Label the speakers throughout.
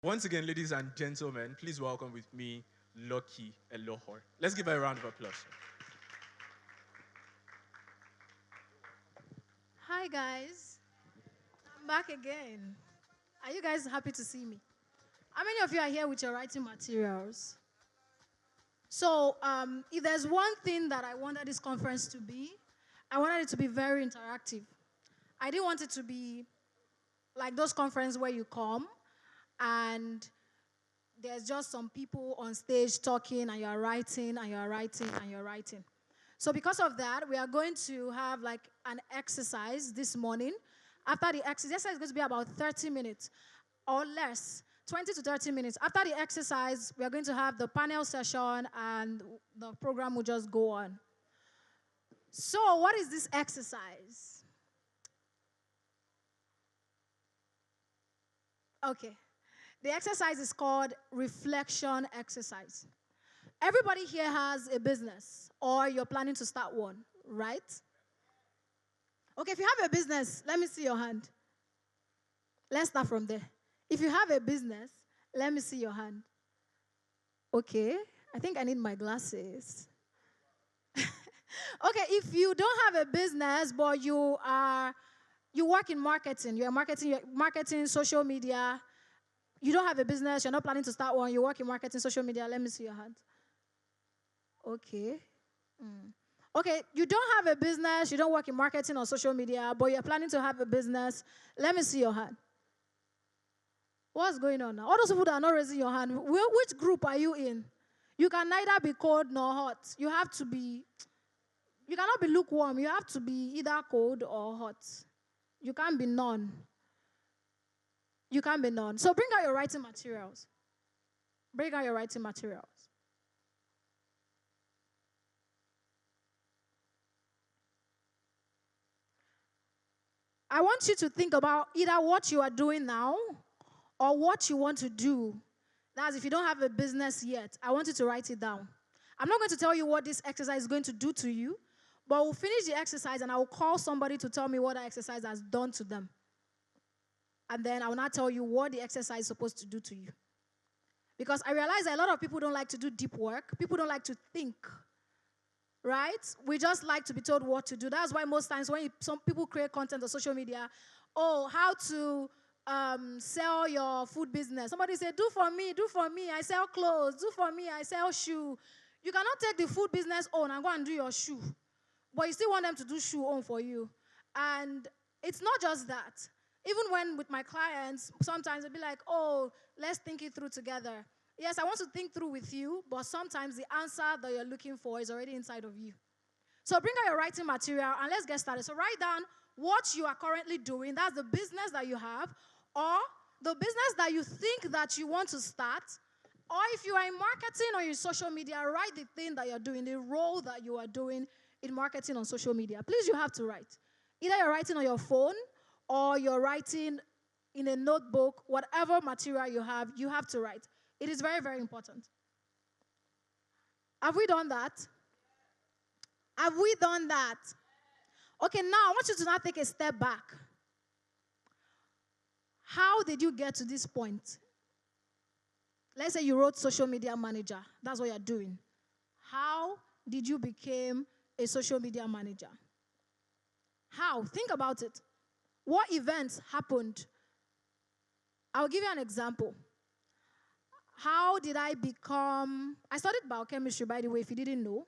Speaker 1: Once again, ladies and gentlemen, please welcome with me Lucky Elohor. Let's give her a round of applause.
Speaker 2: Hi guys, I'm back again. Are you guys happy to see me? How many of you are here with your writing materials? So, if there's one thing that I wanted this conference to be, I wanted it to be very interactive. I didn't want it to be like those conferences where you come and there's just some people on stage talking and you're writing and you're writing and you're writing. So because of that, we are going to have like an exercise this morning. After the exercise is going to be about 30 minutes or less, 20 to 30 minutes. After the exercise, we are going to have the panel session and the program will just go on. So what is this exercise? Okay. The exercise is called reflection exercise. Everybody here has a business or you're planning to start one, right? Okay, if you have a business, let me see your hand. Let's start from there. If you have a business, let me see your hand. Okay, I think I need my glasses. Okay, if you don't have a business, but you work in marketing, you're marketing, social media, you don't have a business, you're not planning to start one, you work in marketing, social media, let me see your hand. Okay. Okay, you don't have a business, you don't work in marketing or social media, but you're planning to have a business, let me see your hand. What's going on now? All those people that are not raising your hand, which group are you in? You can neither be cold nor hot. You cannot be lukewarm. You have to be either cold or hot. You can't be none. You can't be none. So bring out your writing materials. Bring out your writing materials. I want you to think about either what you are doing now or what you want to do. That's if you don't have a business yet. I want you to write it down. I'm not going to tell you what this exercise is going to do to you, but we'll finish the exercise and I will call somebody to tell me what the exercise has done to them. And then I will not tell you what the exercise is supposed to do to you. Because I realize that a lot of people don't like to do deep work. People don't like to think. Right? We just like to be told what to do. That's why most times when some people create content on social media, how to sell your food business. Somebody say, do for me, I sell clothes. Do for me, I sell shoe. You cannot take the food business on and go and do your shoe. But you still want them to do shoe on for you. And it's not just that. Even when with my clients, sometimes they'll be like, let's think it through together. Yes, I want to think through with you, but sometimes the answer that you're looking for is already inside of you. So bring out your writing material and let's get started. So write down what you are currently doing. That's the business that you have or the business that you think that you want to start. Or if you are in marketing or in social media, write the thing that you're doing, the role that you are doing in marketing on social media. Please, you have to write. Either you're writing on your phone or you're writing in a notebook, whatever material you have to write. It is very, very important. Have we done that? Have we done that? Okay, now I want you to now take a step back. How did you get to this point? Let's say you wrote social media manager. That's what you're doing. How did you become a social media manager? How? Think about it. What events happened? I'll give you an example. How did I studied biochemistry, by the way, if you didn't know.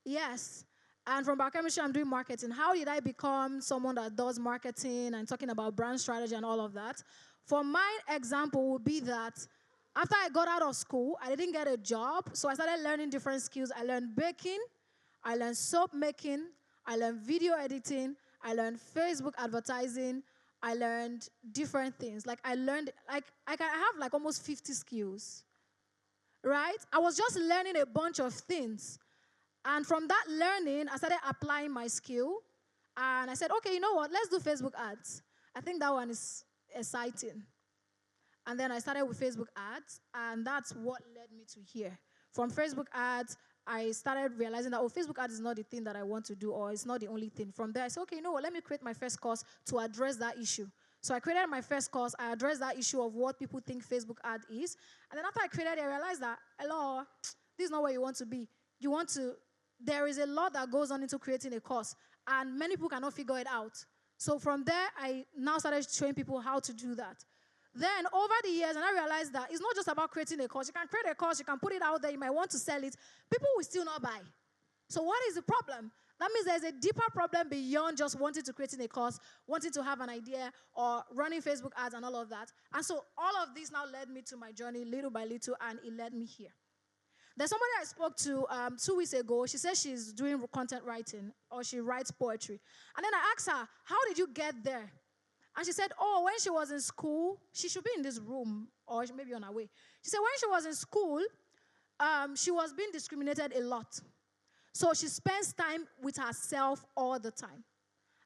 Speaker 2: Yes. And from biochemistry, I'm doing marketing. How did I become someone that does marketing and talking about brand strategy and all of that? For my example would be that after I got out of school, I didn't get a job, so I started learning different skills. I learned baking, I learned soap making, I learned video editing, I learned Facebook advertising, I learned different things. I have like almost 50 skills, right? I was just learning a bunch of things. And from that learning, I started applying my skill. And I said, okay, you know what? Let's do Facebook ads. I think that one is exciting. And then I started with Facebook ads, and that's what led me to here. From Facebook ads, I started realizing that, Facebook ads is not the thing that I want to do, or it's not the only thing. From there, I said, okay, you know what? Let me create my first course to address that issue. So I created my first course. I addressed that issue of what people think Facebook ad is. And then after I created it, I realized that, hello, this is not where you want to be. You want to, there is a lot that goes on into creating a course. And many people cannot figure it out. So from there, I now started showing people how to do that. Then over the years, and I realized that it's not just about creating a course. You can create a course, you can put it out there, you might want to sell it. People will still not buy. So what is the problem? That means there's a deeper problem beyond just wanting to create a course, wanting to have an idea, or running Facebook ads and all of that. And so all of this now led me to my journey little by little, and it led me here. There's somebody I spoke to 2 weeks ago. She says she's doing content writing, or she writes poetry. And then I asked her, how did you get there? And she said, oh, when she was in school, she should be in this room, or maybe on her way. She said when she was in school, she was being discriminated a lot. So she spends time with herself all the time.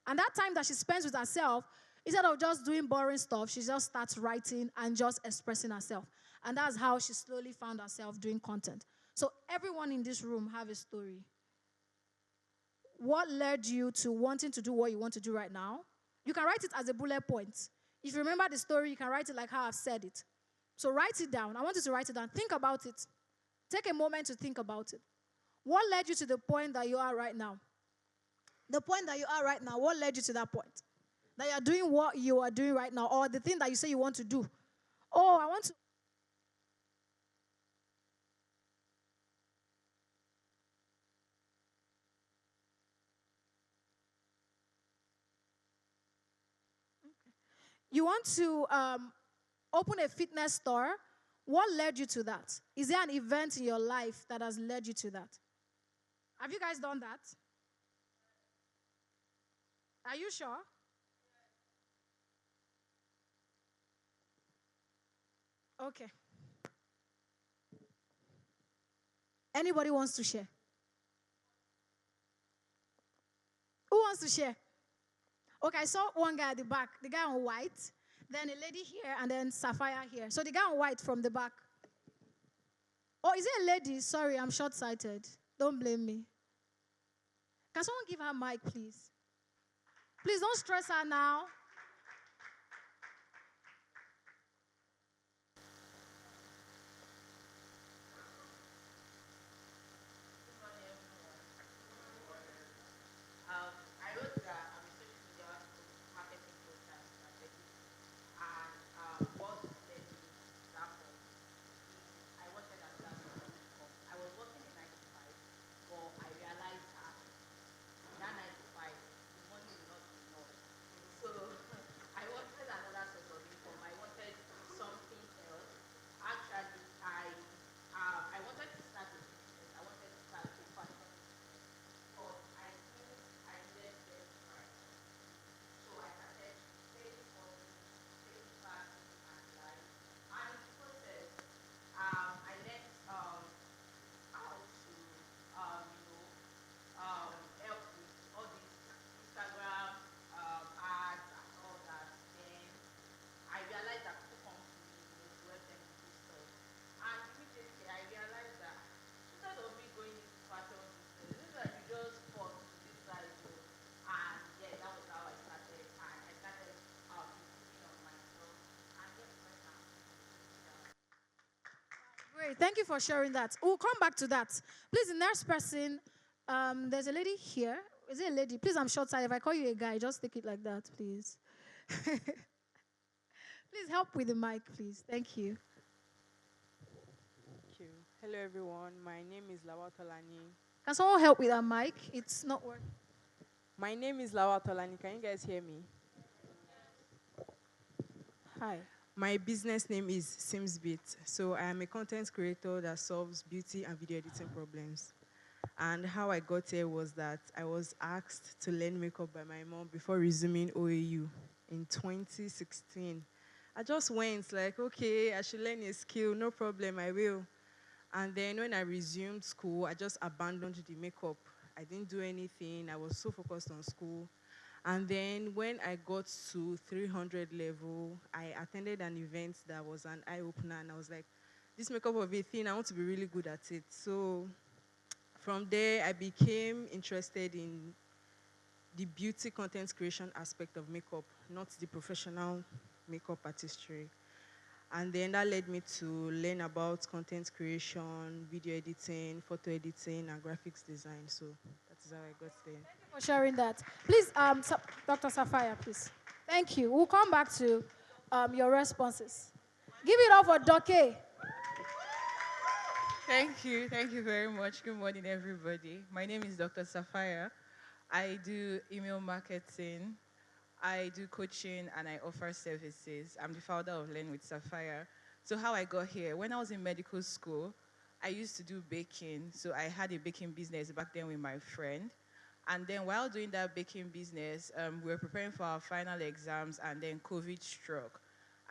Speaker 2: And that time that she spends with herself, instead of just doing boring stuff, she just starts writing and just expressing herself. And that's how she slowly found herself doing content. So everyone in this room have a story. What led you to wanting to do what you want to do right now? You can write it as a bullet point. If you remember the story, you can write it like how I've said it. So write it down. I want you to write it down. Think about it. Take a moment to think about it. What led you to the point that you are right now? The point that you are right now, what led you to that point? That you are doing what you are doing right now, or the thing that you say you want to do. Oh, I want to. You want to open a fitness store. What led you to that? Is there an event in your life that has led you to that? Have you guys done that? Are you sure? Okay. Anybody wants to share? Who wants to share? Okay, I saw one guy at the back, the guy on white, then a lady here, and then Sapphire here. So the guy on white from the back. Oh, is it a lady? Sorry, I'm short-sighted. Don't blame me. Can someone give her mic, please? Please don't stress her now.
Speaker 3: I wrote that I'm a social media marketing coach and strategist, and what led me to that point is I wanted a start income. I was working in 9 to 5, but I realized that in that 9 to 5, the money will not be enough. So I wanted another source of income. I wanted something else. Actually, I wanted to start a business. I wanted to start a fashion but I knew I needed less time. So I started taking courses, taking classes, and like, and in the process, I learned how to, help with all these Instagram ads and all that. Then I realized that people come to me, to help them with this stuff. And immediately I realized that instead of me going into fashion business, this like you just fall to this side. And yeah, that was how I started. And I started improving on myself. And yes, right now.
Speaker 2: Great. Thank you for sharing that. We'll come back to that. Please, the next person, there's a lady here. Is it a lady? Please, I'm short-sighted. If I call you a guy, just take it like that, please. Please help with the mic, please. Thank you.
Speaker 4: Thank you. Hello, everyone. My name is Lawa Tolani.
Speaker 2: Can someone help with that mic? It's not working.
Speaker 4: My name is Lawa Tolani. Can you guys hear me? Hi. My business name is SimsBit. So I am a content creator that solves beauty and video editing problems. And how I got here was that I was asked to learn makeup by my mom before resuming OAU in 2016. I just went like, okay, I should learn a skill, no problem, I will. And then when I resumed school, I just abandoned the makeup. I didn't do anything. I was so focused on school. And then when I got to 300 level, I attended an event that was an eye-opener, and I was like, this makeup of a thing, I want to be really good at it. So from there, I became interested in the beauty content creation aspect of makeup, not the professional makeup artistry. And then that led me to learn about content creation, video editing, photo editing, and graphics design. So that is how I got there.
Speaker 2: For sharing that. Please, Dr. Sapphire, please. Thank you. We'll come back to your responses. Give it up for Doke.
Speaker 5: Thank you. Thank you very much. Good morning, everybody. My name is Dr. Sapphire. I do email marketing, I do coaching, and I offer services. I'm the founder of Learn with Sapphire. So how I got here, when I was in medical school, I used to do baking. So I had a baking business back then with my friend. And then while doing that baking business, we were preparing for our final exams, and then COVID struck.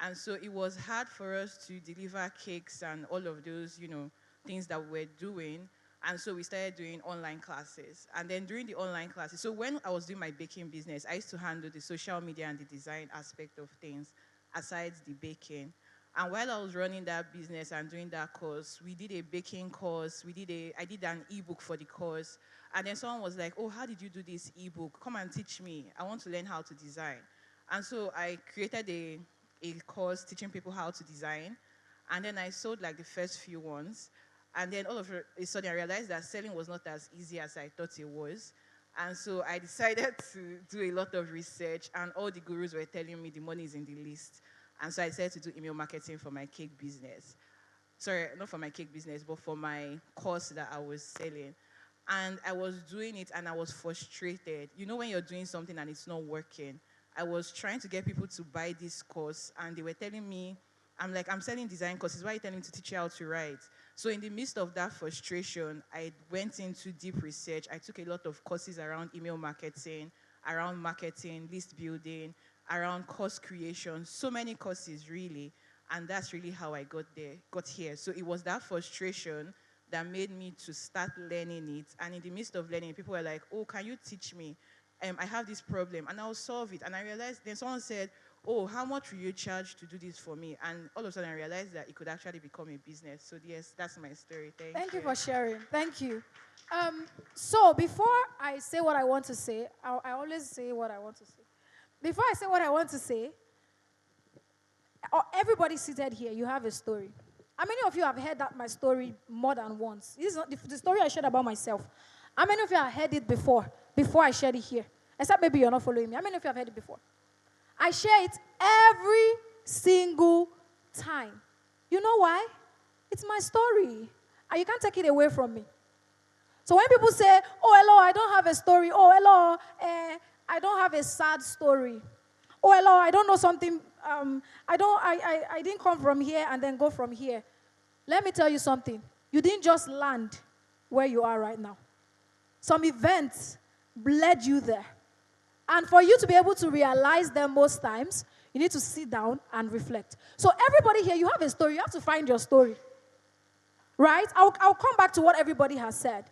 Speaker 5: And so it was hard for us to deliver cakes and all of those, things that we were doing. And so we started doing online classes. And then during the online classes, so when I was doing my baking business, I used to handle the social media and the design aspect of things aside the baking. And while I was running that business and doing that course, we did a baking course. I did an ebook for the course. And then someone was like, oh, how did you do this ebook? Come and teach me. I want to learn how to design. And so I created a course teaching people how to design. And then I sold like the first few ones. And then all of a sudden I realized that selling was not as easy as I thought it was. And so I decided to do a lot of research, and all the gurus were telling me the money is in the list. And so I decided to do email marketing for my cake business. Sorry, not for my cake business, but for my course that I was selling. And I was doing it and I was frustrated. You know when you're doing something and it's not working? I was trying to get people to buy this course, and they were telling me, I'm selling design courses. Why are you telling me to teach you how to write? So in the midst of that frustration, I went into deep research. I took a lot of courses around email marketing, list building, around course creation, so many courses really. And that's really how I got here. So it was that frustration that made me to start learning it. And in the midst of learning, people were like, oh, can you teach me? I have this problem, and I'll solve it. And I realized, then someone said, oh, how much will you charge to do this for me? And all of a sudden I realized that it could actually become a business. So yes, that's my story.
Speaker 2: Thank you for sharing. Thank you. So before I say what I want to say, I always say what I want to say. Before I say what I want to say, everybody seated here, you have a story. How many of you have heard my story more than once? This is not the story I shared about myself. How many of you have heard it before I shared it here? Except maybe you're not following me. How many of you have heard it before? I share it every single time. You know why? It's my story. And you can't take it away from me. So when people say, oh, Elohor, I don't have a story. Oh, Elohor, I don't have a sad story. Oh, Elohor, I don't know something. I didn't come from here and then go from here. Let me tell you something. You didn't just land where you are right now. Some events led you there. And for you to be able to realize them most times, you need to sit down and reflect. So everybody here, you have a story. You have to find your story. Right? I'll come back to what everybody has said.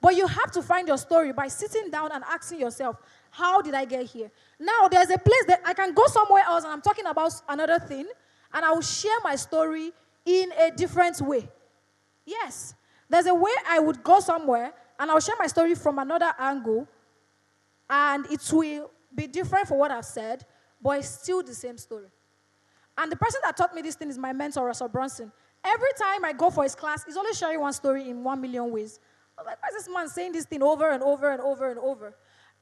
Speaker 2: But you have to find your story by sitting down and asking yourself, how did I get here? Now, there's a place that I can go somewhere else and I'm talking about another thing, and I will share my story in a different way. Yes. There's a way I would go somewhere and I'll share my story from another angle, and it will be different for what I've said, but it's still the same story. And the person that taught me this thing is my mentor, Russell Brunson. Every time I go for his class, he's always sharing one story in 1,000,000 ways. I was like, why is this man saying this thing over and over and over and over?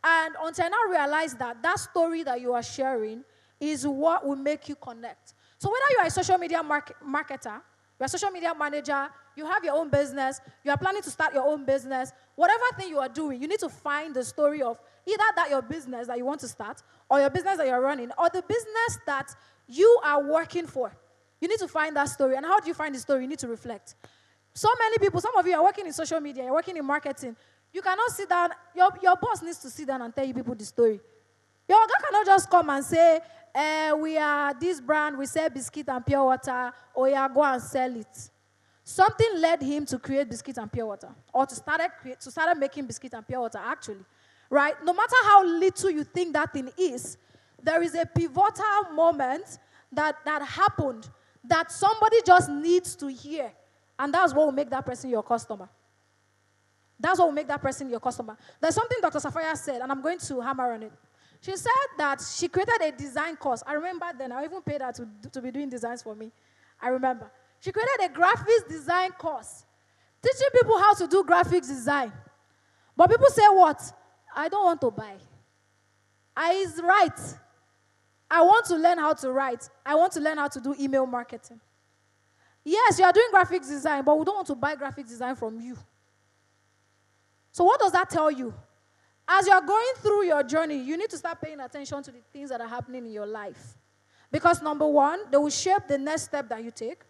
Speaker 2: And until I now realize that story that you are sharing is what will make you connect. So whether you are a social media marketer, you're a social media manager, you have your own business, you are planning to start your own business, whatever thing you are doing, you need to find the story of either that your business that you want to start, or your business that you're running, or the business that you are working for. You need to find that story. And how do you find the story? You need to reflect. So many people, some of you are working in social media, you're working in marketing. You cannot sit down, your boss needs to sit down and tell you people the story. Your guy cannot just come and say, we are this brand, we sell biscuit and pure water, or yeah, go and sell it. Something led him to create biscuit and pure water, or to start making biscuit and pure water, actually. Right? No matter how little you think that thing is, there is a pivotal moment that happened that somebody just needs to hear. And that's what will make that person your customer. That's what will make that person your customer. There's something Dr. Safaya said, and I'm going to hammer on it. She said that she created a design course. I remember then, I even paid her to be doing designs for me. I remember. She created a graphics design course, teaching people how to do graphics design. But people say what? I don't want to buy. I is right. I want to learn how to write. I want to learn how to do email marketing. Yes, you are doing graphics design, but we don't want to buy graphics design from you. So what does that tell you? As you are going through your journey, you need to start paying attention to the things that are happening in your life. Because number one, they will shape the next step that you take.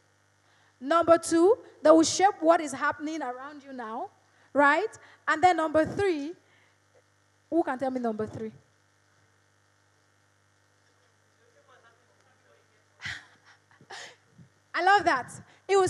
Speaker 2: Number two, they will shape what is happening around you now, right? And then number three, who can tell me number three? I love that. It will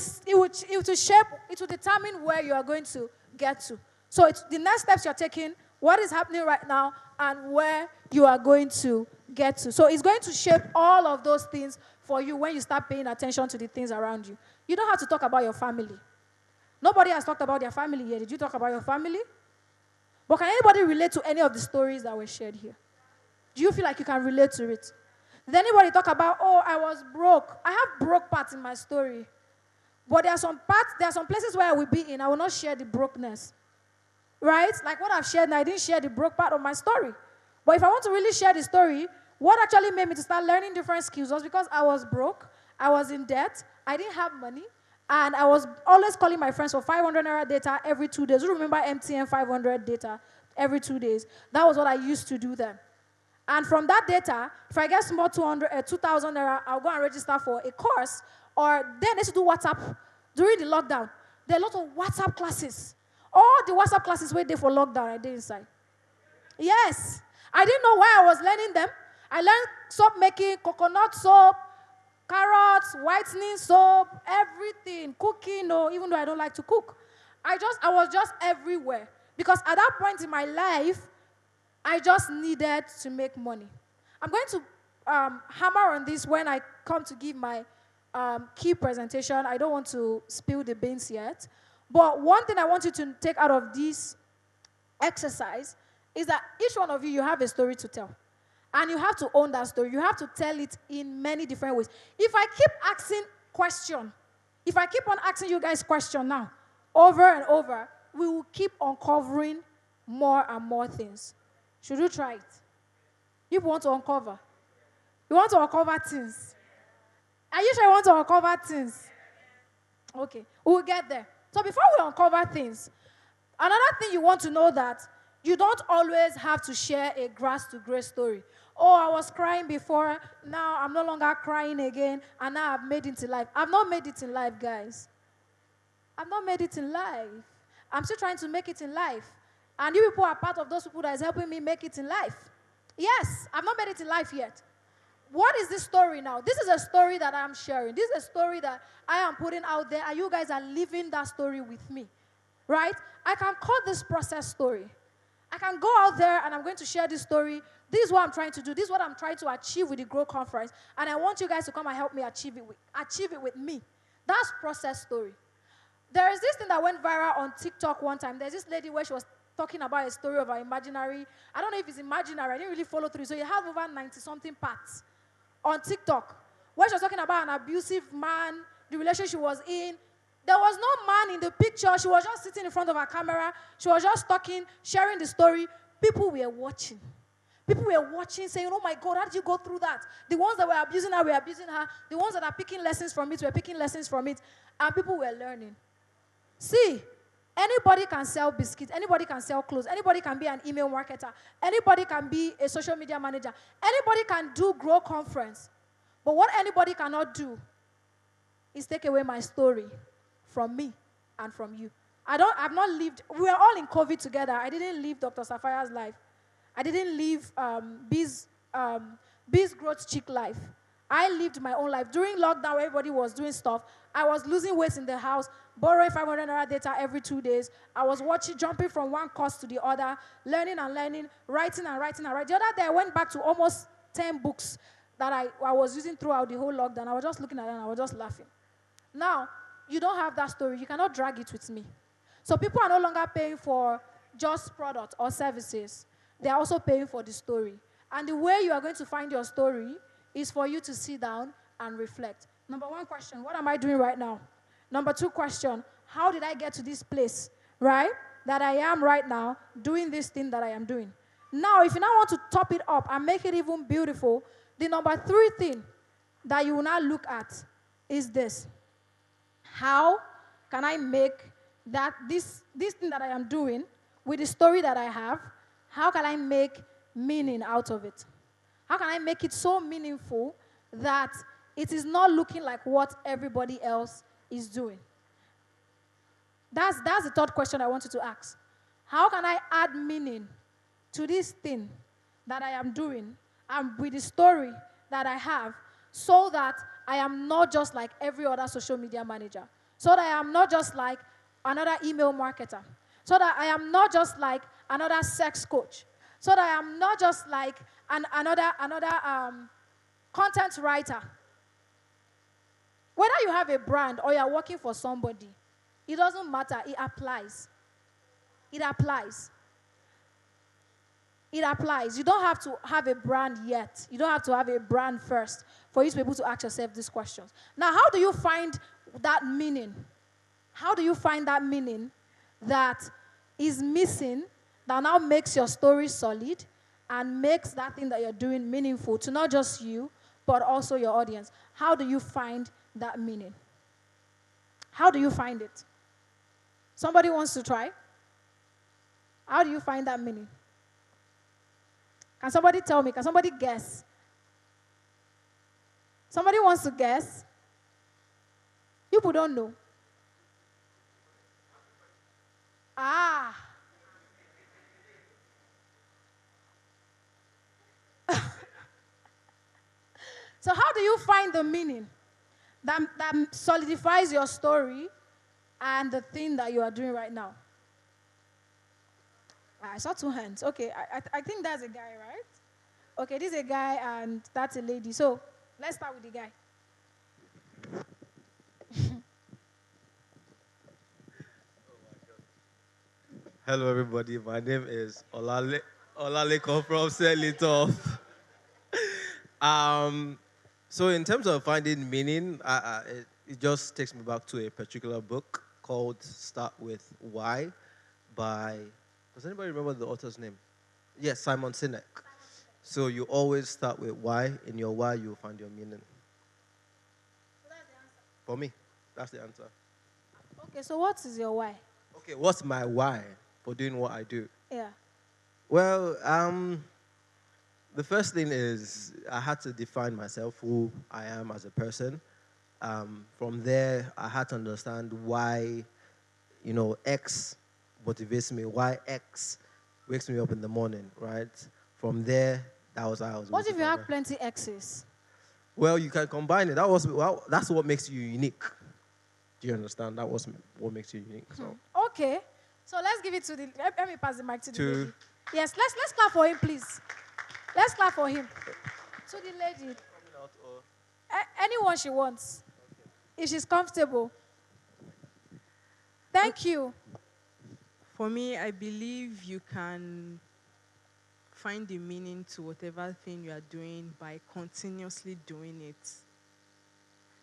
Speaker 2: shape, it will determine where you are going to get to. So it's the next steps you're taking, what is happening right now, and where you are going to get to. So it's going to shape all of those things for you when you start paying attention to the things around you. You don't have to talk about your family. Nobody has talked about their family here. Did you talk about your family? But can anybody relate to any of the stories that were shared here? Do you feel like you can relate to it? Did anybody talk about, oh, I was broke? I have broke parts in my story. But there are some places where I will be in, I will not share the brokenness. Right? Like what I've shared now, I didn't share the broke part of my story. But if I want to really share the story, what actually made me to start learning different skills was because I was broke, I was in debt, I didn't have money, and I was always calling my friends for 500 naira data every 2 days. You remember MTN 500 data every 2 days? That was what I used to do then. And from that data, if I get small 2,000 naira, I'll go and register for a course. Or then they should do WhatsApp during the lockdown. There are a lot of WhatsApp classes. All the WhatsApp classes were there for lockdown, I did inside. Yes. I didn't know why I was learning them. I learned soap making, coconut soap, carrots, whitening soap, everything, cooking, no, even though I don't like to cook. I was just everywhere. Because at that point in my life, I just needed to make money. I'm going to hammer on this when I come to give my key presentation. I don't want to spill the beans yet. But one thing I want you to take out of this exercise is that each one of you have a story to tell. And you have to own that story. You have to tell it in many different ways. If I keep asking question, if I keep on asking you guys question now, over and over, we will keep uncovering more and more things. Should you try it? You want to uncover? You want to uncover things? Are you sure you want to uncover things? Okay, we'll get there. So before we uncover things, another thing you want to know that you don't always have to share a grass to grace story. Oh, I was crying before, now I'm no longer crying again, and now I've made it in life. I've not made it in life, guys. I've not made it in life. I'm still trying to make it in life. And you people are part of those people that is helping me make it in life. Yes, I've not made it in life yet. What is this story now? This is a story that I'm sharing. This is a story that I am putting out there, and you guys are living that story with me. Right? I can call this process story. I can go out there and I'm going to share this story. This is what I'm trying to do. This is what I'm trying to achieve with the Grow Conference. And I want you guys to come and help me achieve it with me. That's process story. There is this thing that went viral on TikTok one time. There's this lady where she was talking about a story of her imaginary. I don't know if it's imaginary. I didn't really follow through. So you have over 90-something parts on TikTok where she was talking about an abusive man, the relationship she was in. There was no man in the picture. She was just sitting in front of her camera. She was just talking, sharing the story. People were watching. People were watching, saying, oh my God, how did you go through that? The ones that were abusing her were abusing her. The ones that are picking lessons from it were picking lessons from it. And people were learning. See, anybody can sell biscuits. Anybody can sell clothes. Anybody can be an email marketer. Anybody can be a social media manager. Anybody can do Grow Conference. But what anybody cannot do is take away my story from me and from you. I've not lived, we were all in COVID together. I didn't live Dr. Safaya's life. I didn't live Biz Growth Chick life. I lived my own life. During lockdown, where everybody was doing stuff, I was losing weight in the house, borrowing 500 naira data every 2 days. I was jumping from one course to the other, learning and learning, writing and writing and writing. The other day, I went back to almost 10 books that I was using throughout the whole lockdown. I was just looking at them and I was just laughing. Now, you don't have that story. You cannot drag it with me. So people are no longer paying for just product or services. They are also paying for the story. And the way you are going to find your story is for you to sit down and reflect. Number one question, what am I doing right now? Number two question, how did I get to this place, right? That I am right now doing this thing that I am doing. Now, if you now want to top it up and make it even beautiful, the number three thing that you will now look at is this. How can I make that this thing that I am doing with the story that I have, how can I make meaning out of it? How can I make it so meaningful that it is not looking like what everybody else is doing? That's the third question I want you to ask. How can I add meaning to this thing that I am doing and with the story that I have so that I am not just like every other social media manager, so that I am not just like another email marketer, so that I am not just like another sex coach, so that I am not just like another content writer. Whether you have a brand or you are working for somebody, it doesn't matter. It applies. It applies. It applies. You don't have to have a brand yet. You don't have to have a brand first for you to be able to ask yourself these questions. Now, how do you find that meaning? How do you find that meaning that is missing, that now makes your story solid and makes that thing that you're doing meaningful to not just you, but also your audience? How do you find that meaning? How do you find it? Somebody wants to try? How do you find that meaning? Can somebody tell me? Can somebody guess? Somebody wants to guess? You people don't know. Ah. So how do you find the meaning that solidifies your story and the thing that you are doing right now? I saw two hands. Okay, I think that's a guy, right? Okay, this is a guy and that's a lady. So let's start with the guy.
Speaker 6: Hello, everybody. My name is Olalekan from Sell It Off. So, in terms of finding meaning, it just takes me back to a particular book called Start With Why by, does anybody remember the author's name? Yes, Simon Sinek. So, you always start with why. In your why, you'll find your meaning. For me, that's the answer.
Speaker 2: Okay, so what is your why?
Speaker 6: Okay, what's my why for doing what I do?
Speaker 2: Yeah.
Speaker 6: Well, the first thing is I had to define myself, who I am as a person. From there, I had to understand why, X motivates me, why X wakes me up in the morning, right? From there, that was how I was.
Speaker 2: What if you have plenty X's?
Speaker 6: Well, you can combine it. That's what makes you unique. Do you understand? That was what makes you unique. So.
Speaker 2: Okay. So let's give it to the. Let me pass the mic to the lady. Yes, let's clap for him, please. Let's clap for him. To the lady. Anyone she wants. If she's comfortable. Thank you.
Speaker 4: For me, I believe you can find the meaning to whatever thing you are doing by continuously doing it.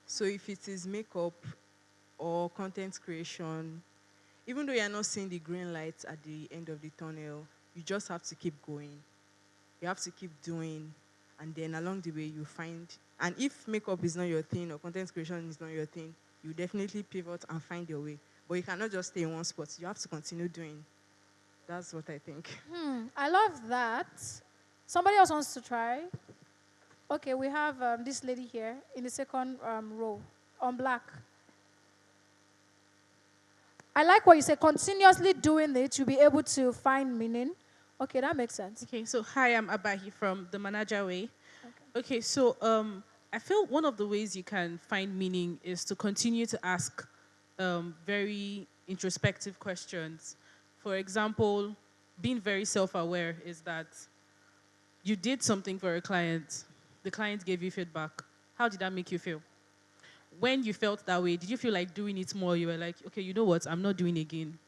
Speaker 4: So if it is makeup or content creation, even though you are not seeing the green lights at the end of the tunnel, you just have to keep going. You have to keep doing, and then along the way you find, and if makeup is not your thing or content creation is not your thing, you definitely pivot and find your way. But you cannot just stay in one spot. You have to continue doing. That's what I think.
Speaker 2: I love that. Somebody else wants to try? Okay, we have this lady here in the second row on black. I like what you say. Continuously doing it, you'll be able to find meaning. Okay, that makes sense.
Speaker 7: Okay, so hi, I'm Abahi from the Manager Way. Okay, so I feel one of the ways you can find meaning is to continue to ask very introspective questions. For example, being very self-aware is that you did something for a client, the client gave you feedback. How did that make you feel? When you felt that way, did you feel like doing it more? You were like, okay, you know what, I'm not doing it again.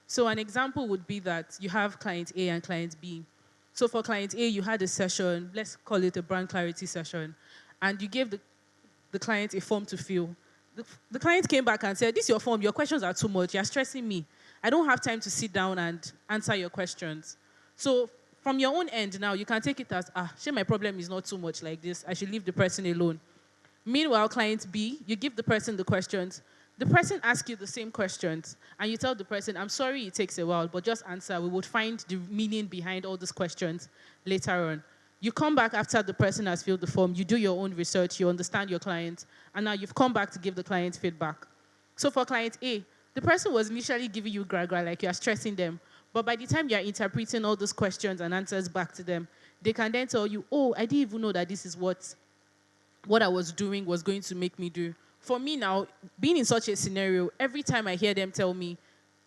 Speaker 7: So an example would be that you have client A and client B. So for client A, you had a session, let's call it a brand clarity session, and you gave the client a form to fill. The client came back and said, this is your form, your questions are too much, you're stressing me. I don't have time to sit down and answer your questions. So from your own end now, you can take it as, shey my problem is not too much like this, I should leave the person alone. Meanwhile, client B, you give the person the questions. The person asks you the same questions, and you tell the person, I'm sorry it takes a while, but just answer. We would find the meaning behind all these questions later on. You come back after the person has filled the form, you do your own research, you understand your client, and now you've come back to give the client feedback. So for client A, the person was initially giving you gra-gra, like you are stressing them, but by the time you are interpreting all those questions and answers back to them, they can then tell you, oh, I didn't even know that this is what I was doing was going to make me do. For me now, being in such a scenario, every time I hear them tell me,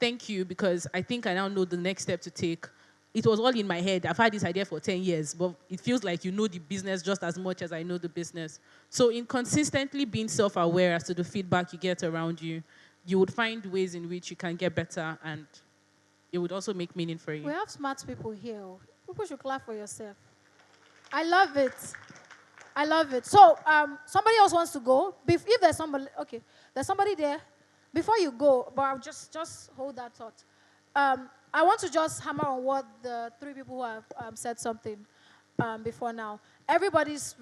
Speaker 7: thank you, because I think I now know the next step to take, it was all in my head. I've had this idea for 10 years, but it feels like you know the business just as much as I know the business. So in consistently being self-aware as to the feedback you get around you, you would find ways in which you can get better, and it would also make meaning for you.
Speaker 2: We have smart people here. People should clap for yourself. I love it. I love it. So, somebody else wants to go. If there's somebody, okay, there's somebody there. Before you go, but I'll just hold that thought. I want to just hammer on what the three people who have said something before now. Everybody's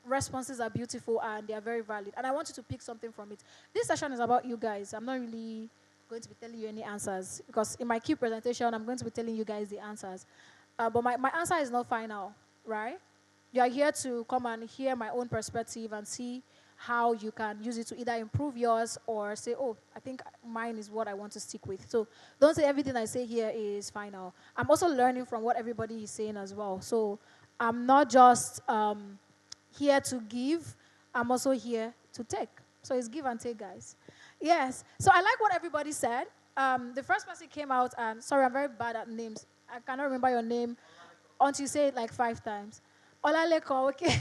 Speaker 2: responses are beautiful and they are very valid. And I want you to pick something from it. This session is about you guys. I'm not really going to be telling you any answers because in my key presentation, I'm going to be telling you guys the answers. But my answer is not final, right? You are here to come and hear my own perspective and see how you can use it to either improve yours or say, oh, I think mine is what I want to stick with. So don't say everything I say here is final. I'm also learning from what everybody is saying as well. So I'm not just here to give, I'm also here to take. So it's give and take, guys. Yes. So I like what everybody said. The first person came out, and sorry, I'm very bad at names. I cannot remember your name until you say it like 5 times. Olaleko, okay.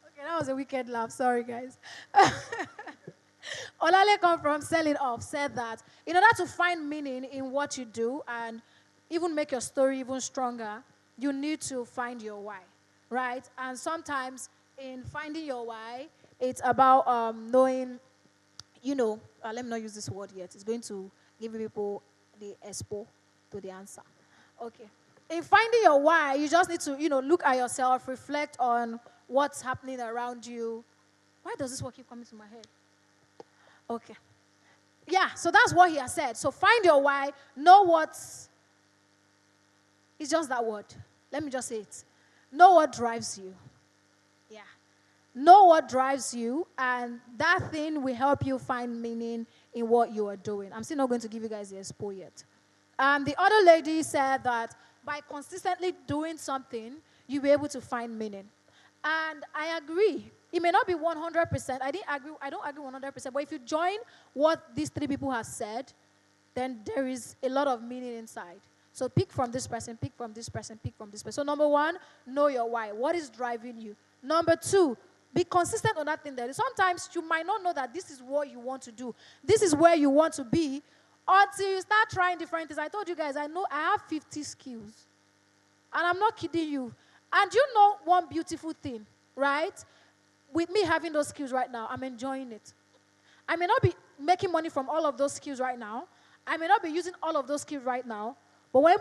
Speaker 2: Okay, that was a wicked laugh. Sorry, guys. Olaleko from Sell It Off said that in order to find meaning in what you do and even make your story even stronger, you need to find your why, right? And sometimes in finding your why, it's about knowing, let me not use this word yet. It's going to give people the expo to the answer. Okay. In finding your why, you just need to, look at yourself, reflect on what's happening around you. Why does this word keep coming to my head? Okay. Yeah, so that's what he has said. So find your why, know what's, it's just that word. Let me just say it. Know what drives you. Yeah. Know what drives you, and that thing will help you find meaning in what you are doing. I'm still not going to give you guys the expo yet. The other lady said that by consistently doing something, you'll be able to find meaning. And I agree. It may not be 100%. I don't agree 100%. But if you join what these three people have said, then there is a lot of meaning inside. So pick from this person, pick from this person, pick from this person. So number 1, know your why. What is driving you? Number 2, be consistent on that thing there. Sometimes you might not know that this is what you want to do. This is where you want to be. Until you start trying different things. I told you guys, I know I have 50 skills. And I'm not kidding you. And you know one beautiful thing, right? With me having those skills right now, I'm enjoying it. I may not be making money from all of those skills right now. I may not be using all of those skills right now. But when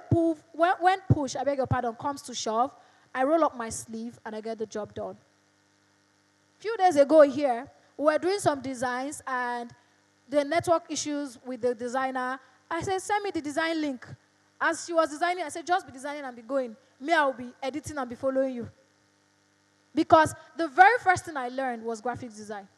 Speaker 2: push, I beg your pardon, comes to shove, I roll up my sleeve and I get the job done. A few days ago here, we were doing some designs and the network issues with the designer. I said, send me the design link. As she was designing, I said, just be designing and be going. Me, I will be editing and be following you. Because the very first thing I learned was graphics design.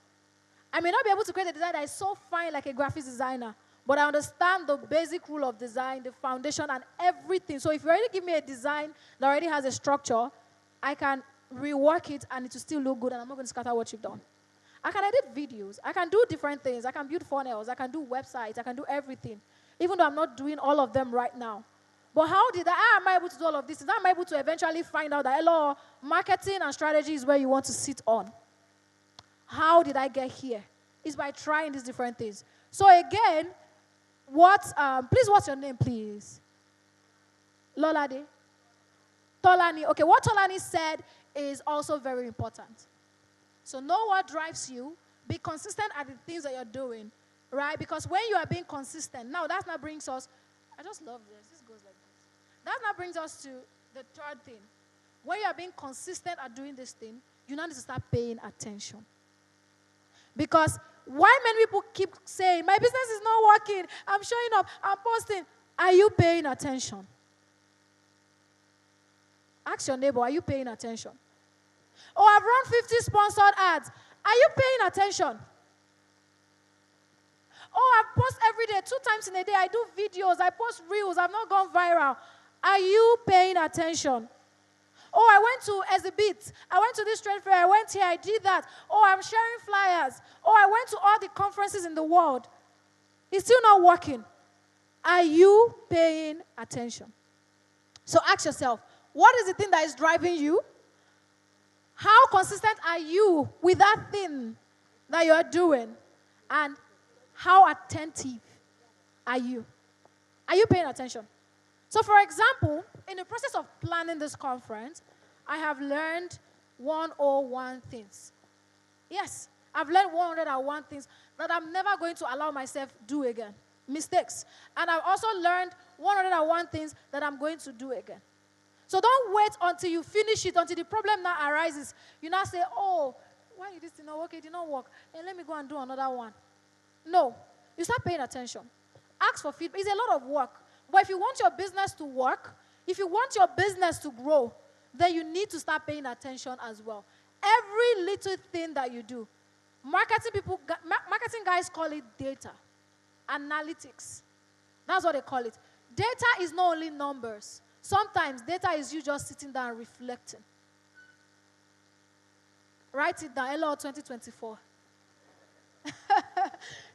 Speaker 2: I may not be able to create a design that is so fine like a graphics designer, but I understand the basic rule of design, the foundation, and everything. So if you already give me a design that already has a structure, I can rework it and it will still look good, and I'm not going to scatter what you've done. I can edit videos. I can do different things. I can build funnels. I can do websites. I can do everything, even though I'm not doing all of them right now. But how am I able to do all of this? How am I able to eventually find out that, hello, marketing and strategy is where you want to sit on? How did I get here? is by trying these different things. So again, please, what's your name, please? Lolade? Tolani. Okay, what Tolani said is also very important. So know what drives you. Be consistent at the things that you're doing, right? Because when you are being consistent, now that now brings us, I just love this. This goes like this. That now brings us to the third thing. When you are being consistent at doing this thing, you now need to start paying attention. Because why many people keep saying, my business is not working, I'm showing up, I'm posting, are you paying attention? Ask your neighbor, are you paying attention? Oh, I've run 50 sponsored ads. Are you paying attention? Oh, I post every day, 2 times in a day. I do videos, I post reels, I've not gone viral. Are you paying attention? Oh, I went to exhibit. I went to this trade fair. I went here. I did that. Oh, I'm sharing flyers. Oh, I went to all the conferences in the world. It's still not working. Are you paying attention? So ask yourself, what is the thing that is driving you? How consistent are you with that thing that you are doing? And how attentive are you? Are you paying attention? So, for example, in the process of planning this conference, I have learned 101 things. Yes, I've learned 101 things that I'm never going to allow myself do again. Mistakes. And I've also learned 101 things that I'm going to do again. So don't wait until you finish it, until the problem now arises. You now say, oh, why did this thing not work? It did not work. And let me go and do another one. No. You start paying attention. Ask for feedback. It's a lot of work. But if you want your business to work, if you want your business to grow, then you need to start paying attention as well. Every little thing that you do. Marketing guys call it data. Analytics. That's what they call it. Data is not only numbers. Sometimes data is you just sitting down and reflecting. Write it down, Elohor 2024.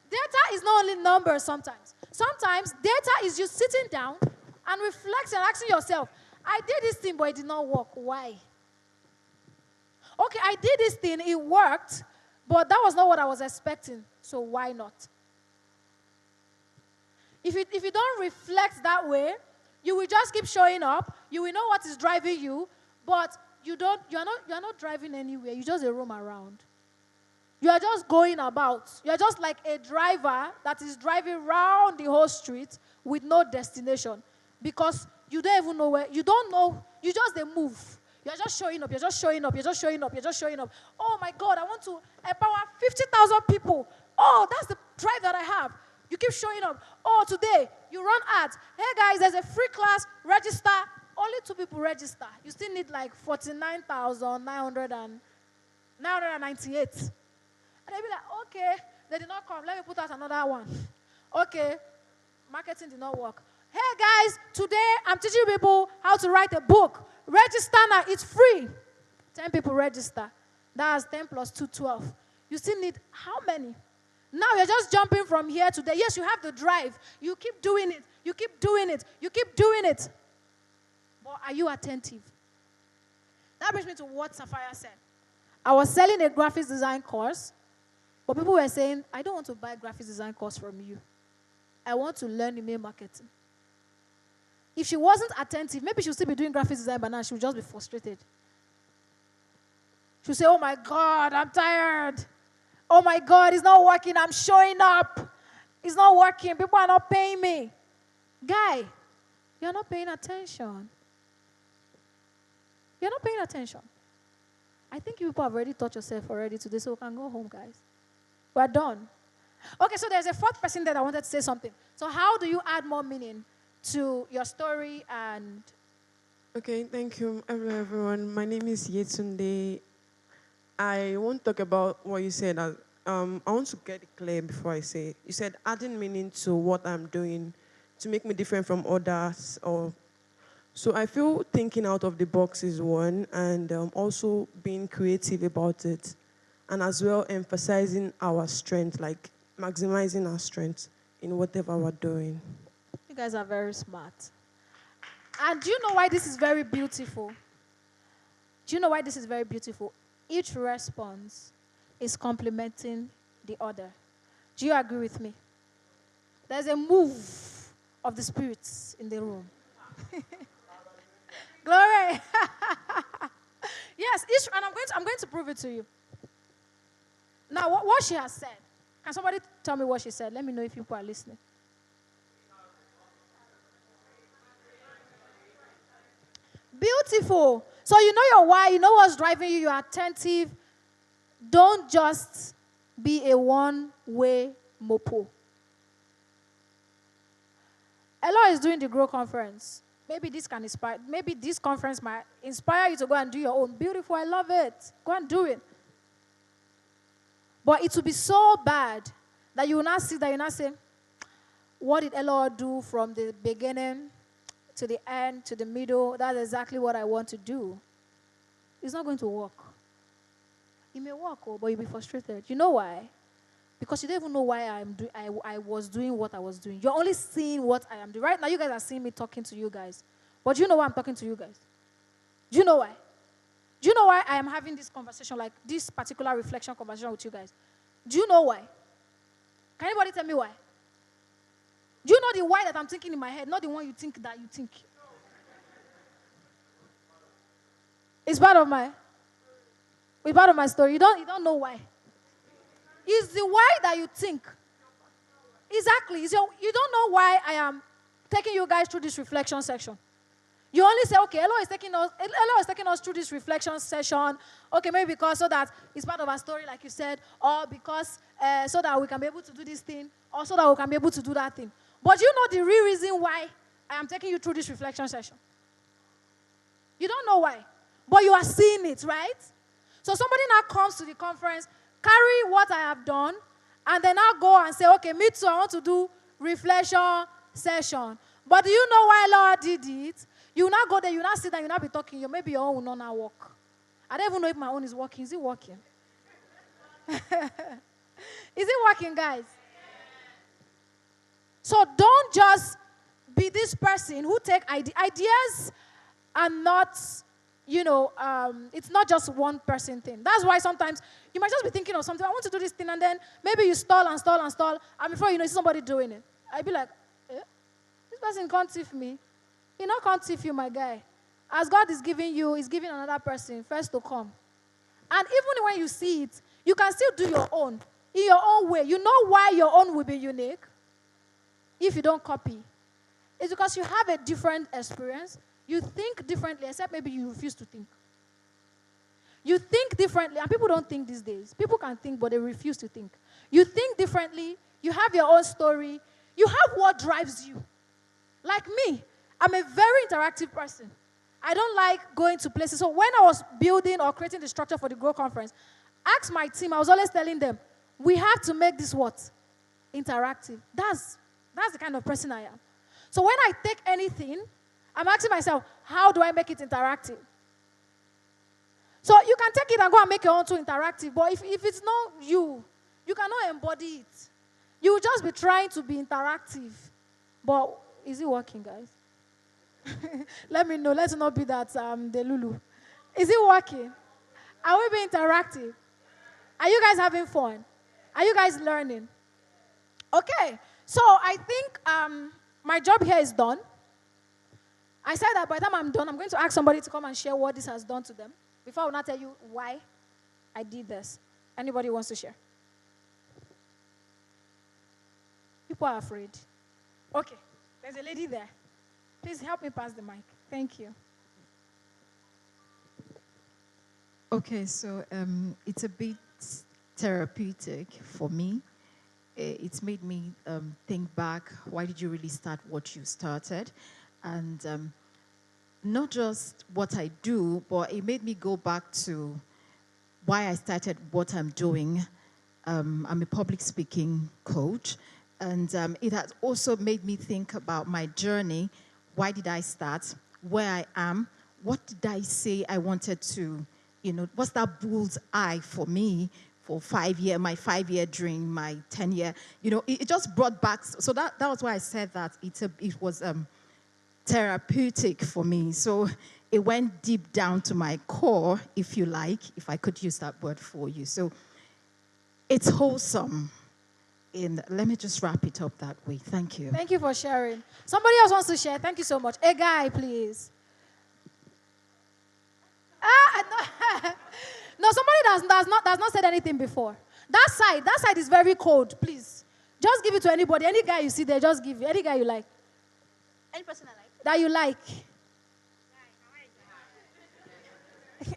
Speaker 2: Data is not only numbers sometimes. Sometimes data is you sitting down and reflecting and asking yourself, I did this thing, but it did not work. Why? Okay, I did this thing, it worked, but that was not what I was expecting. So why not? If you don't reflect that way, you will just keep showing up. You will know what is driving you, but you're not driving anywhere. You just roam around. You are just going about. You are just like a driver that is driving around the whole street with no destination, because you don't even know where. You don't know. You just move. You are just showing up. You're just showing up. You're just showing up. You're just showing up. Oh my God! I want to empower 50,000 people. Oh, that's the drive that I have. You keep showing up. Oh, today you run ads. Hey guys, there's a free class. Register. Only 2 people register. You still need like 49,998. And they'll be like, okay, they did not come. Let me put out another one. Okay, marketing did not work. Hey guys, today I'm teaching people how to write a book. Register now. It's free. 10 people register. That's 10 plus 2, 12. You still need how many? Now you're just jumping from here to there. Yes, you have the drive. You keep doing it. You keep doing it. You keep doing it. But are you attentive? That brings me to what Sapphire said. I was selling a graphics design course, but people were saying, I don't want to buy a graphics design course from you. I want to learn email marketing. If she wasn't attentive, maybe she would still be doing graphics design, but now she would just be frustrated. She would say, oh my God, I'm tired. Oh my God, it's not working. I'm showing up. It's not working. People are not paying me. Guy, you're not paying attention. You're not paying attention. I think you people have already taught yourself already today, so we can go home, guys. We're done. Okay, so there's a 4th person that I wanted to say something. So how do you add more meaning to your story and...
Speaker 8: Okay, thank you, everyone. My name is Yetunde. I want to talk about what you said. I want to get it clear before I say it. You said adding meaning to what I'm doing to make me different from others. So I feel thinking out of the box is one, and also being creative about it, and as well emphasizing our strength, like maximizing our strength in whatever we're doing.
Speaker 2: You guys are very smart. And do you know why this is very beautiful? Do you know why this is very beautiful? Each response is complementing the other. Do you agree with me? There's a move of the spirits in the room. Glory. Yes, and I'm going to prove it to you. Now, what she has said. Can somebody tell me what she said? Let me know if people are listening. Beautiful. So you know your why, you know what's driving you, you're attentive. Don't just be a one-way mopo. Elohor is doing the Grow Conference. Maybe this can inspire, maybe this conference might inspire you to go and do your own. Beautiful, I love it. Go and do it. But it will be so bad that you will not sit there, you will not say, what did Elohor do from the beginning to the end, to the middle? That's exactly what I want to do. It's not going to work. It may work, but you'll be frustrated. You know why? Because you don't even know why I was doing what I was doing. You're only seeing what I am doing. Right now, you guys are seeing me talking to you guys. But do you know why I'm talking to you guys? Do you know why? Do you know why I am having this conversation, like this particular reflection conversation with you guys? Do you know why? Can anybody tell me why? Do you know the why that I'm thinking in my head, not the one you think that you think? It's part of my story. You don't know why. It's the why that you think. Exactly. You don't know why I am taking you guys through this reflection section. You only say, okay, Elohor is taking us through this reflection session. Okay, maybe because so that it's part of our story, like you said, or because so that we can be able to do this thing, or so that we can be able to do that thing. But you know the real reason why I am taking you through this reflection session. You don't know why, but you are seeing it, right? So somebody now comes to the conference, carry what I have done, and then I'll go and say, okay, me too, I want to do reflection session. But do you know why Lord did it? You will not go there, you will not sit there, you will not be talking. Maybe your own will not now work. I don't even know if my own is working. Is it working? Is it working, guys? So don't just be this person who take ideas and not, it's not just one person thing. That's why sometimes you might just be thinking of something. I want to do this thing, and then maybe you stall, and before you know, you see somebody doing it. I'd be like, this person can't thief me. He not can't thief you, my guy. As God is giving you, He's giving another person first to come. And even when you see it, you can still do your own, in your own way. You know why your own will be unique? If you don't copy. It's because you have a different experience. You think differently, except maybe you refuse to think. You think differently, and people don't think these days. People can think, but they refuse to think. You think differently. You have your own story. You have what drives you. Like me, I'm a very interactive person. I don't like going to places. So when I was building or creating the structure for the Grow Conference, ask my team, I was always telling them, we have to make this what? Interactive. That's the kind of person I am. So when I take anything, I'm asking myself, how do I make it interactive? So you can take it and go and make your own too interactive, but if it's not you, you cannot embody it. You will just be trying to be interactive. But is it working, guys? Let me know. Let's not be that the Lulu. Is it working? Are we being interactive? Are you guys having fun? Are you guys learning? Okay. So I think my job here is done. I said that by the time I'm done, I'm going to ask somebody to come and share what this has done to them. Before I will not tell you why I did this. Anybody wants to share? People are afraid. Okay. There's a lady there. Please help me pass the mic. Thank you.
Speaker 9: Okay, so it's a bit therapeutic for me. It's made me think back, why did you really start what you started? And not just what I do, but it made me go back to why I started what I'm doing. I'm a public speaking coach, and it has also made me think about my journey. Why did I start? Where I am? What did I say I wanted to, what's that bull's eye for me for my 5-year dream, my 10-year, it just brought back. So that was why I said that it was therapeutic for me. So it went deep down to my core, if you like, if I could use that word for you. So it's wholesome. And let me just wrap it up that way. Thank you.
Speaker 2: Thank you for sharing. Somebody else wants to share. Thank you so much. A guy, please. No, no, somebody does not said anything before. That side is very cold. Please, just give it to anybody. Any guy you see there, just give it. Any guy you like.
Speaker 3: Any person I like?
Speaker 2: That you like.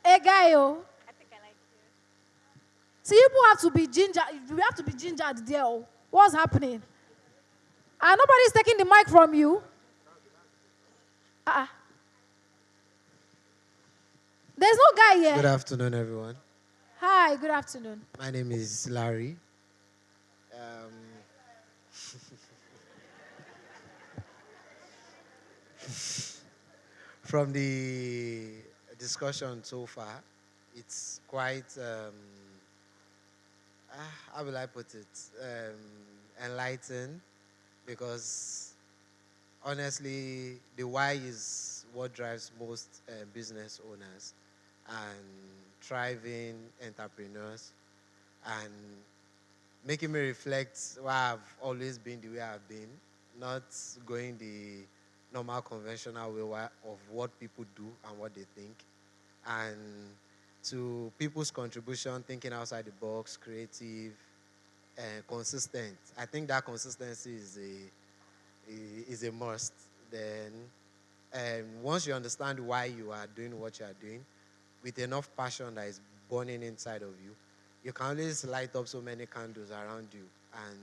Speaker 2: A guy, oh.
Speaker 3: I think I like you.
Speaker 2: See, people have to be ginger. We have to be gingered there. Oh. What's happening? Nobody's taking the mic from you. There's no guy here.
Speaker 10: Good afternoon, everyone.
Speaker 2: Hi, good afternoon.
Speaker 10: My name is Larry. From the discussion so far, it's quite, how will I put it, enlightened, because honestly, the why is what drives most business owners and thriving entrepreneurs, and making me reflect why I've always been the way I've been, not going the normal conventional way of what people do and what they think. And to people's contribution, thinking outside the box, creative, and consistent. I think that consistency is a must. Then, once you understand why you are doing what you are doing, with enough passion that is burning inside of you, you can always light up so many candles around you and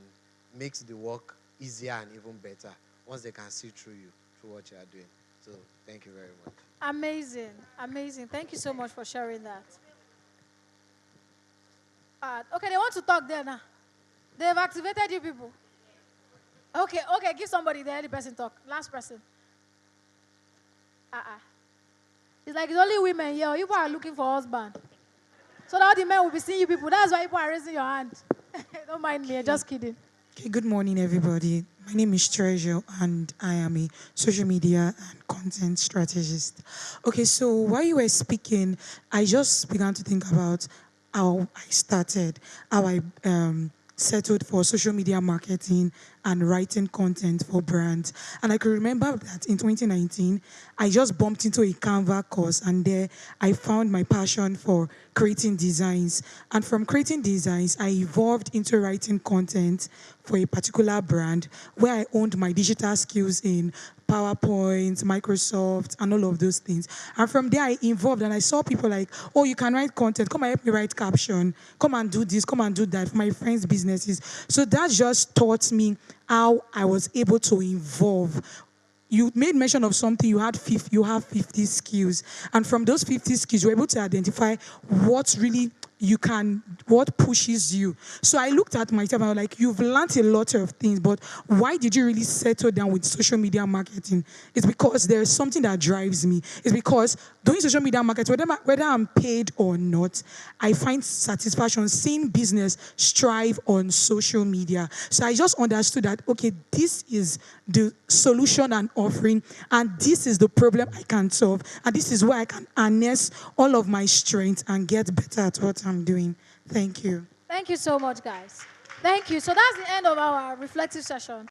Speaker 10: makes the work easier and even better once they can see through you, through what you are doing. So thank you very much.
Speaker 2: Amazing. Amazing. Thank you so much for sharing that. Okay, they want to talk there now. They've activated you people. Okay, give somebody there, the person talk. Last person. It's like it's only women here. You people are looking for husband. So that all the men will be seeing you people. That's why people are raising your hand. Don't mind me, I'm just kidding.
Speaker 11: Okay, good morning, everybody. My name is Treasure, and I am a social media and content strategist. Okay, so while you were speaking, I just began to think about how I started, how I settled for social media marketing and writing content for brands. And I could remember that in 2019, I just bumped into a Canva course, and there I found my passion for creating designs. And from creating designs, I evolved into writing content for a particular brand where I owned my digital skills in PowerPoint, Microsoft, and all of those things. And from there, I evolved, and I saw people like, oh, you can write content. Come and help me write caption. Come and do this. Come and do that for my friends' businesses. So that just taught me how I was able to evolve. You made mention of something, you have 50 skills. And from those 50 skills, you're able to identify what really what pushes you. So I looked at myself and I was like, you've learned a lot of things, but why did you really settle down with social media marketing? It's because there's something that drives me. It's because doing social media marketing, whether I'm paid or not, I find satisfaction seeing business strive on social media. So I just understood that, okay, this is the solution and offering, and this is the problem I can solve, and this is where I can harness all of my strengths and get better at what I'm doing. Thank you.
Speaker 2: Thank you so much, guys. Thank you. So that's the end of our reflective session.